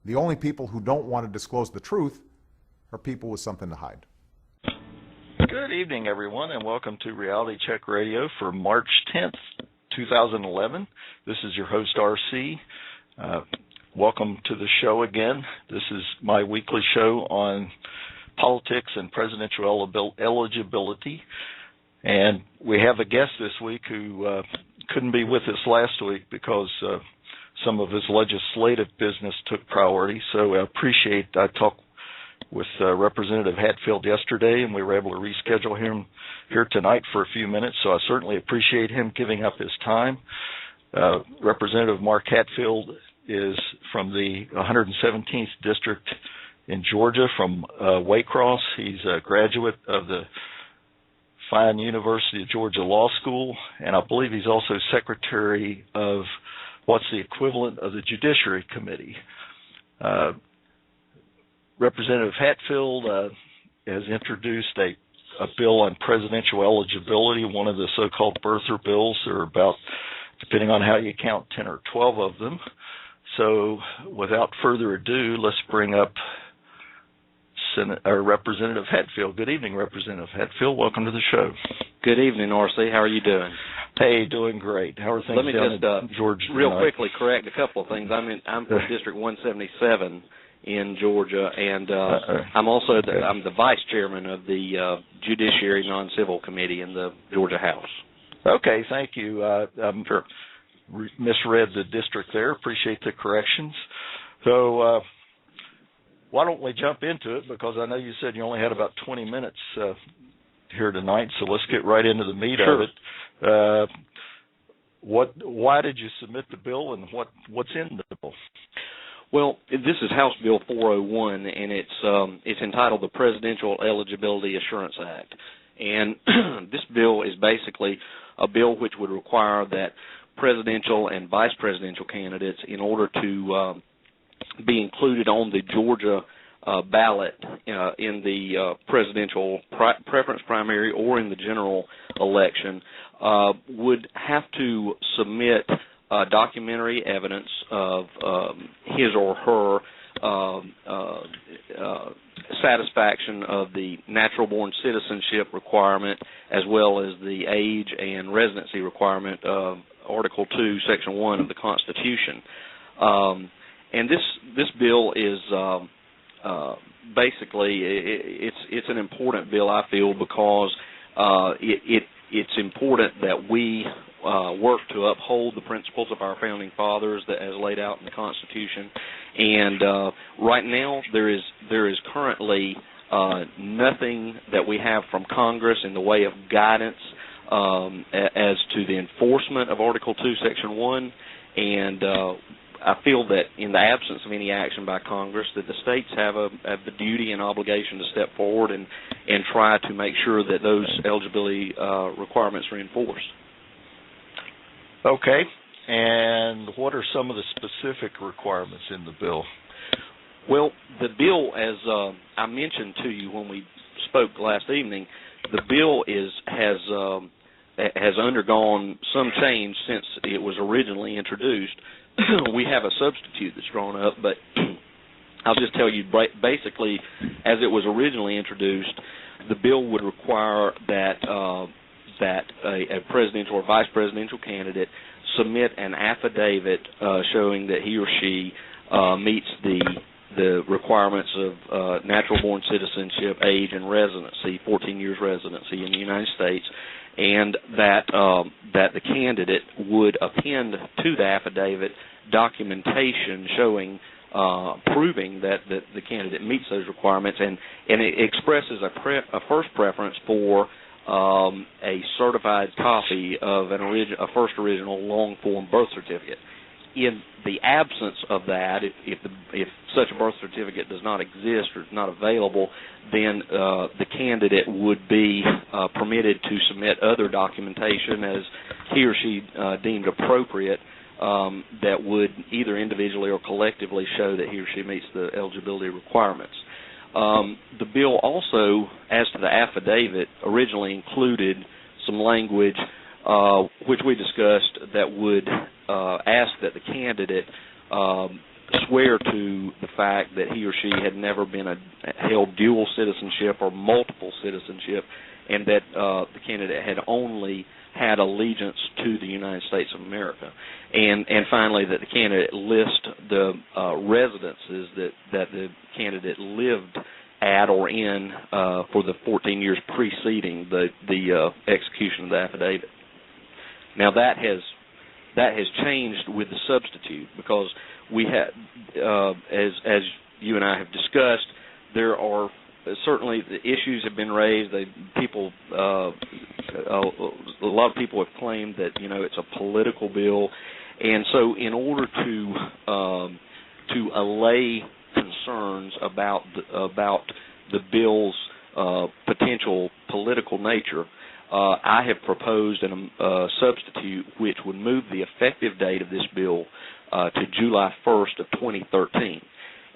The only people who don't want to disclose the truth are people with something to hide. Good evening, everyone, and welcome to Reality Check Radio for March 10th, 2011. This is your host, RC. Welcome to the show again. This is my weekly show on politics and presidential eligibility. And we have a guest this week who couldn't be with us last week because some of his legislative business took priority. So I talked with Representative Hatfield yesterday, and we were able to reschedule him here tonight for a few minutes. So I certainly appreciate him giving up his time. Representative Mark Hatfield is from the 117th District in Georgia, from Waycross. He's a graduate of the fine University of Georgia Law School, and I believe he's also secretary of what's the equivalent of the Judiciary Committee. Representative Hatfield has introduced a bill on presidential eligibility, one of the so-called birther bills. There are about, depending on how you count, 10 or 12 of them. So without further ado, let's bring up Representative Hatfield. Good evening, Representative Hatfield. Welcome to the show. Good evening, RC. How are you doing? Hey, doing great. How are things down in Georgia real tonight? Quickly correct a couple of things. I'm from District 177 in Georgia, and I'm also I'm the vice chairman of the Judiciary Non-Civil Committee in the Georgia House. Okay, thank you. Sure. Misread the district there. Appreciate the corrections. So why don't we jump into it, because I know you said you only had about 20 minutes here tonight, so let's get right into the meat of it. Why did you submit the bill, and what's in the bill? Well, this is House Bill 401, and it's entitled the Presidential Eligibility Assurance Act. And this bill is basically a bill which would require that presidential and vice presidential candidates, in order to be included on the Georgia ballot in the presidential preference primary or in the general election, would have to submit documentary evidence of his or her satisfaction of the natural-born citizenship requirement, as well as the age and residency requirement of Article 2, Section 1 of the Constitution. And this bill is basically it's an important bill, I feel, because it's important that we work to uphold the principles of our founding fathers that as laid out in the Constitution. And right now there is currently nothing that we have from Congress in the way of guidance as to the enforcement of Article 2, Section 1, and I feel that in the absence of any action by Congress, that the states have the duty and obligation to step forward and try to make sure that those eligibility requirements are enforced. Okay, and what are some of the specific requirements in the bill? Well, the bill, as I mentioned to you when we spoke last evening, the bill has undergone some change since it was originally introduced. We have a substitute that's drawn up, but I'll just tell you, basically, as it was originally introduced, the bill would require that a presidential or vice presidential candidate submit an affidavit showing that he or she meets the requirements of natural-born citizenship, age, and residency, 14 years residency in the United States, and that the candidate would append to the affidavit documentation showing, proving that the candidate meets those requirements, and it expresses a first preference for a certified copy of a first original long-form birth certificate. In the absence of that, if such a birth certificate does not exist or is not available, then the candidate would be permitted to submit other documentation as he or she deemed appropriate that would either individually or collectively show that he or she meets the eligibility requirements. The bill also, as to the affidavit, originally included some language which we discussed that would ask that the candidate swear to the fact that he or she had never been held dual citizenship or multiple citizenship, and that the candidate had only had allegiance to the United States of America. And finally, that the candidate list the residences that the candidate lived at or in for the 14 years preceding the execution of the affidavit. Now that has changed with the substitute, because we had, as you and I have discussed, there are certainly the issues have been raised. A lot of people have claimed that it's a political bill, and so in order to allay concerns about the bill's potential political nature, I have proposed a substitute which would move the effective date of this bill to July 1st of 2013.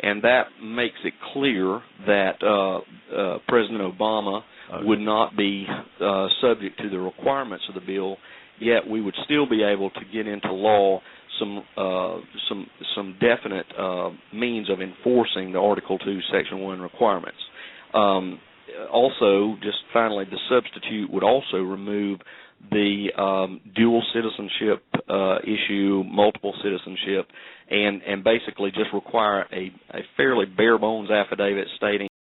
And that makes it clear that President Obama would not be subject to the requirements of the bill, yet we would still be able to get into law some definite means of enforcing the Article 2, Section 1 requirements. Also, just finally, the substitute would also remove the dual citizenship issue, multiple citizenship, and basically just require a fairly bare-bones affidavit stating